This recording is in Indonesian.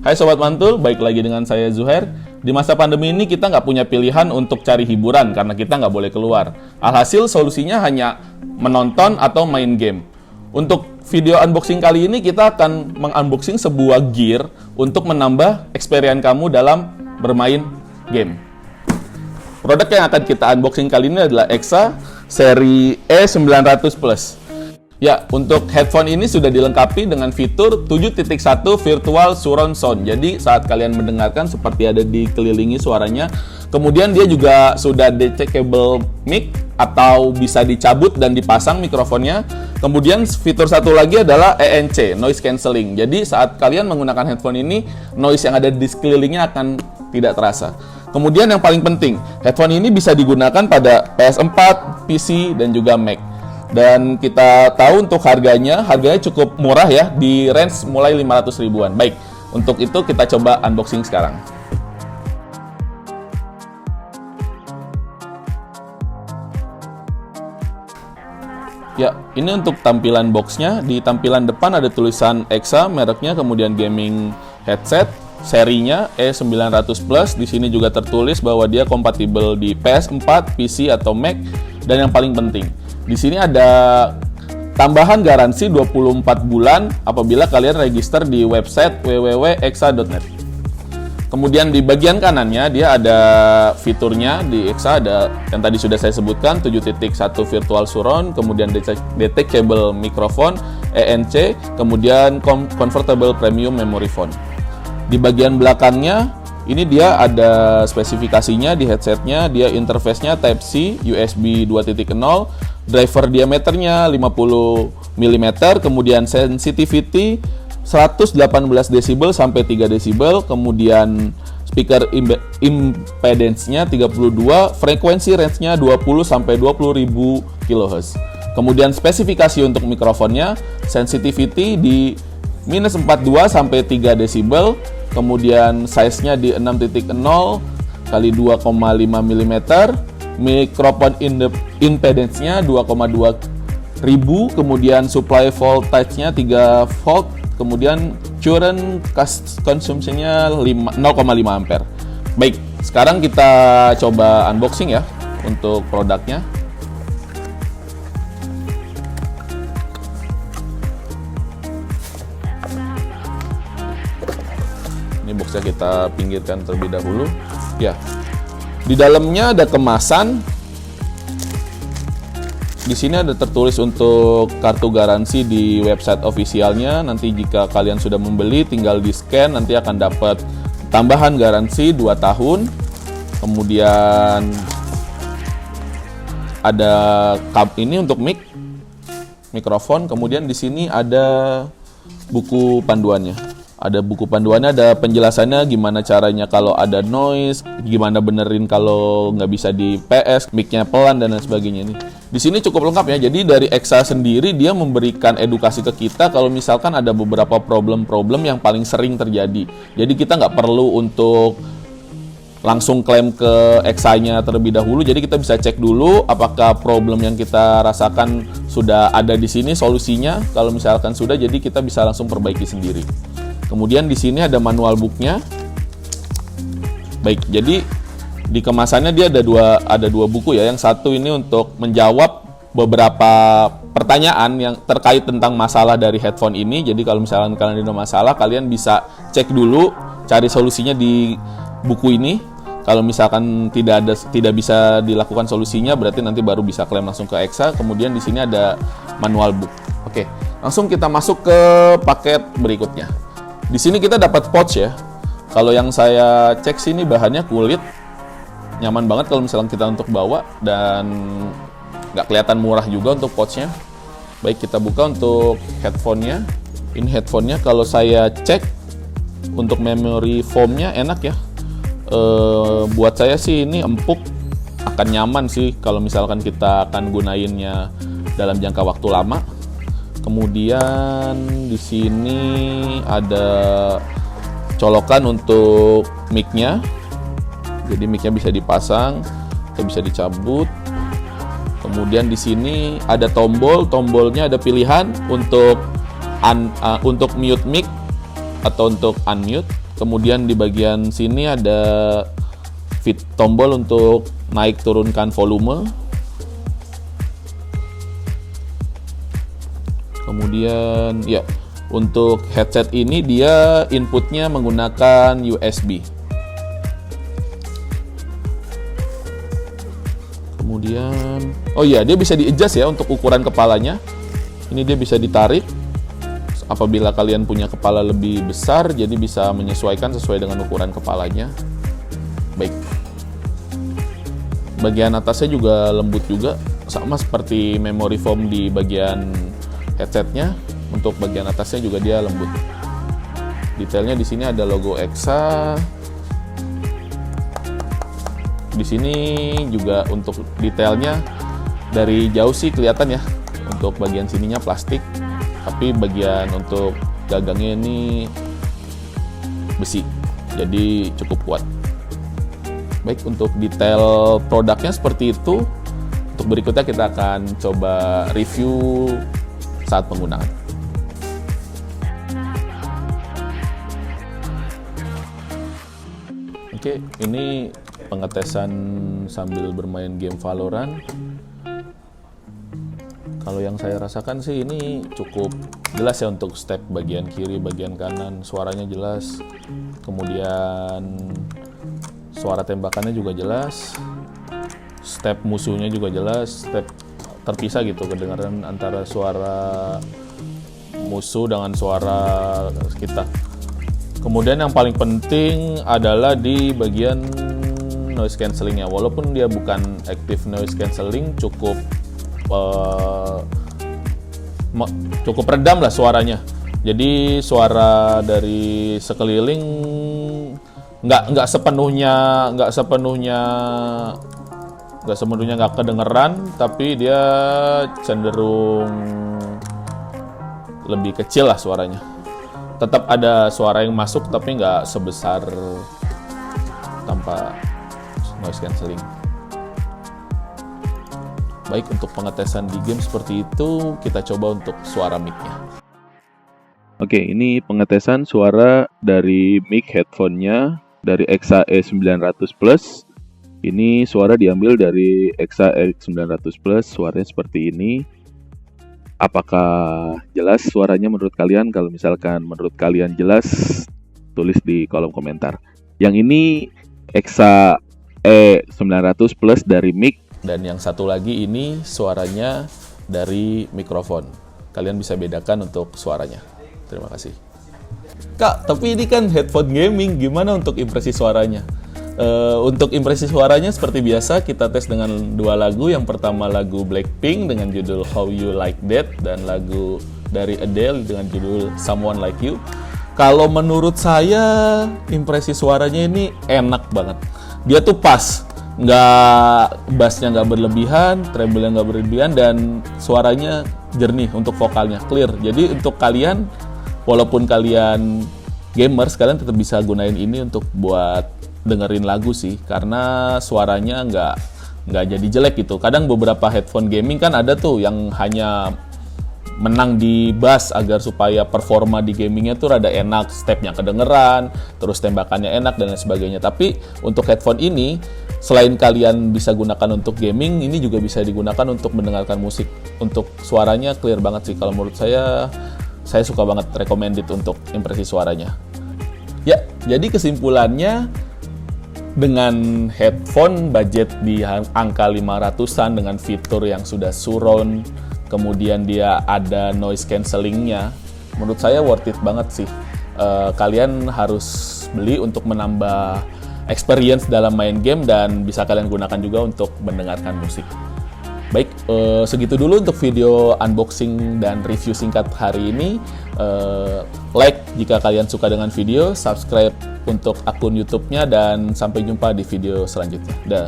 Hai Sobat Mantul, baik lagi dengan saya Zuhair. Di masa pandemi ini kita nggak punya pilihan untuk cari hiburan karena kita nggak boleh keluar. Alhasil solusinya hanya menonton atau main game. Untuk video unboxing kali ini kita akan mengunboxing sebuah gear untuk menambah experience kamu dalam bermain game. Produk yang akan kita unboxing kali ini adalah EXA seri E900 Plus. Ya, untuk headphone ini sudah dilengkapi dengan fitur 7.1 Virtual Surround Sound. Jadi saat kalian mendengarkan seperti ada dikelilingi suaranya. Kemudian dia juga sudah detachable mic atau bisa dicabut dan dipasang mikrofonnya. Kemudian fitur satu lagi adalah ENC, Noise Cancelling. Jadi saat kalian menggunakan headphone ini, noise yang ada di sekelilingnya akan tidak terasa. Kemudian yang paling penting, headphone ini bisa digunakan pada PS4, PC, dan juga Mac. Dan kita tahu untuk harganya cukup murah ya, di range mulai 500 ribuan. Baik, untuk itu kita coba unboxing sekarang. Ya, ini untuk tampilan boxnya. Di tampilan depan ada tulisan EXA, mereknya, kemudian gaming headset, serinya E900 Plus. Di sini juga tertulis bahwa dia kompatibel di PS4, PC, atau Mac. Dan yang paling penting, di sini ada tambahan garansi 24 bulan apabila kalian register di website www.exa.net. Kemudian di bagian kanannya dia ada fiturnya di EXA, ada yang tadi sudah saya sebutkan 7.1 Virtual Surround, kemudian detachable microphone, ENC, kemudian convertible premium memory foam. Di bagian belakangnya ini dia ada spesifikasinya di headsetnya, dia interface-nya Type-C, USB 2.0, driver diameternya 50 mm, kemudian sensitivity 118 decibel sampai 3 decibel, kemudian speaker impedance-nya 32, frekuensi range-nya 20 sampai 20.000 kHz. Kemudian spesifikasi untuk mikrofonnya, sensitivity di -42 sampai 3 decibel, kemudian size-nya di 6.0 kali 2,5 mm, mikrofon impedance-nya 2,2 ribu, kemudian supply voltage-nya 3 volt, kemudian current consumption-nya 0,5 ampere. Baik, sekarang kita coba unboxing ya untuk produknya. Ini boxnya kita pinggirkan terlebih dahulu. Ya, di dalamnya ada kemasan. Di sini ada tertulis untuk kartu garansi di website officialnya. Nanti jika kalian sudah membeli, tinggal di scan, nanti akan dapat tambahan garansi 2 tahun. Kemudian ada ini untuk mikrofon. Kemudian di sini ada buku panduannya. Ada buku panduannya, ada penjelasannya gimana caranya kalau ada noise, gimana benerin kalau nggak bisa di PS, mic-nya pelan dan lain sebagainya. Ini di sini cukup lengkap ya. Jadi dari EXA sendiri dia memberikan edukasi ke kita kalau misalkan ada beberapa problem-problem yang paling sering terjadi. Jadi kita nggak perlu untuk langsung klaim ke EXA-nya terlebih dahulu. Jadi kita bisa cek dulu apakah problem yang kita rasakan sudah ada di sini solusinya. Kalau misalkan sudah, jadi kita bisa langsung perbaiki sendiri. Kemudian di sini ada manual book-nya. Baik, jadi di kemasannya dia ada dua buku ya. Yang satu ini untuk menjawab beberapa pertanyaan yang terkait tentang masalah dari headphone ini. Jadi kalau misalkan kalian ada masalah, kalian bisa cek dulu, cari solusinya di buku ini. Kalau misalkan tidak bisa dilakukan solusinya, berarti nanti baru bisa klaim langsung ke EXA. Kemudian di sini ada manual book. Oke, langsung kita masuk ke paket berikutnya. Di sini kita dapat pouch ya. Kalau yang saya cek sini bahannya kulit, nyaman banget kalau misalnya kita untuk bawa, dan nggak kelihatan murah juga untuk pouchnya. Baik, kita buka untuk headphone-nya. Ini headphone-nya kalau saya cek untuk memory foam-nya enak ya. Buat saya sih ini empuk, akan nyaman sih kalau misalkan kita akan gunainnya dalam jangka waktu lama. Kemudian di sini ada colokan untuk mic-nya. Jadi mic-nya bisa dipasang atau bisa dicabut. Kemudian di sini ada tombolnya ada pilihan untuk mute mic atau untuk unmute. Kemudian di bagian sini ada tombol untuk naik turunkan volume. Kemudian ya, untuk headset ini dia inputnya menggunakan USB. Kemudian, oh iya, dia bisa di-adjust ya untuk ukuran kepalanya. Ini dia bisa ditarik. Apabila kalian punya kepala lebih besar, jadi bisa menyesuaikan sesuai dengan ukuran kepalanya. Baik. Bagian atasnya juga lembut juga, sama seperti memory foam di bagian headsetnya. Untuk bagian atasnya juga dia lembut. Detailnya di sini ada logo EXA. Di sini juga untuk detailnya dari jauh sih kelihatan ya. Untuk bagian sininya plastik, tapi bagian untuk gagangnya ini besi, jadi cukup kuat. Baik, untuk detail produknya seperti itu. Untuk berikutnya kita akan coba review saat penggunaan. Oke, ini pengetesan sambil bermain game Valorant. Kalau yang saya rasakan sih ini cukup jelas ya untuk step bagian kiri, bagian kanan, suaranya jelas. Kemudian suara tembakannya juga jelas. Step musuhnya juga jelas, step terpisah gitu, kedengaran antara suara musuh dengan suara kita. Kemudian yang paling penting adalah di bagian noise cancellingnya. Walaupun dia bukan active noise cancelling, cukup redam lah suaranya. Jadi suara dari sekeliling nggak sepenuhnya nggak kedengeran, tapi dia cenderung lebih kecil lah suaranya. Tetap ada suara yang masuk, tapi nggak sebesar tanpa noise cancelling. Baik, untuk pengetesan di game seperti itu, kita coba untuk suara mic-nya. Oke, ini pengetesan suara dari mic headphone-nya dari EXA E900 Plus. Ini suara diambil dari EXA E900 Plus, suaranya seperti ini. Apakah jelas suaranya menurut kalian? Kalau misalkan menurut kalian jelas, tulis di kolom komentar. Yang ini EXA E900 Plus dari mic. Dan yang satu lagi ini suaranya dari mikrofon. Kalian bisa bedakan untuk suaranya. Terima kasih. Kak, tapi ini kan headphone gaming, gimana untuk impresi suaranya? Untuk impresi suaranya seperti biasa kita tes dengan dua lagu. Yang pertama lagu Blackpink dengan judul How You Like That, dan lagu dari Adele dengan judul Someone Like You. Kalau menurut saya impresi suaranya ini enak banget. Dia tuh pas, bassnya nggak berlebihan, treble-nya nggak berlebihan, dan suaranya jernih untuk vokalnya, clear. Jadi untuk kalian, walaupun kalian gamers, kalian tetap bisa gunain ini untuk buat dengerin lagu sih, karena suaranya nggak jadi jelek gitu. Kadang beberapa headphone gaming kan ada tuh yang hanya menang di bass agar supaya performa di gamingnya tuh rada enak, stepnya kedengeran, terus tembakannya enak dan lain sebagainya. Tapi untuk headphone ini, selain kalian bisa gunakan untuk gaming, ini juga bisa digunakan untuk mendengarkan musik. Untuk suaranya clear banget sih. Kalau menurut saya suka banget, recommended untuk impresi suaranya. Ya, jadi kesimpulannya, dengan headphone budget di angka 500-an dengan fitur yang sudah surround, kemudian dia ada noise cancellingnya, menurut saya worth it banget sih. Kalian harus beli untuk menambah experience dalam main game, dan bisa kalian gunakan juga untuk mendengarkan musik. Baik, segitu dulu untuk video unboxing dan review singkat hari ini. Like jika kalian suka dengan video, subscribe untuk akun YouTube-nya, dan sampai jumpa di video selanjutnya. Dah.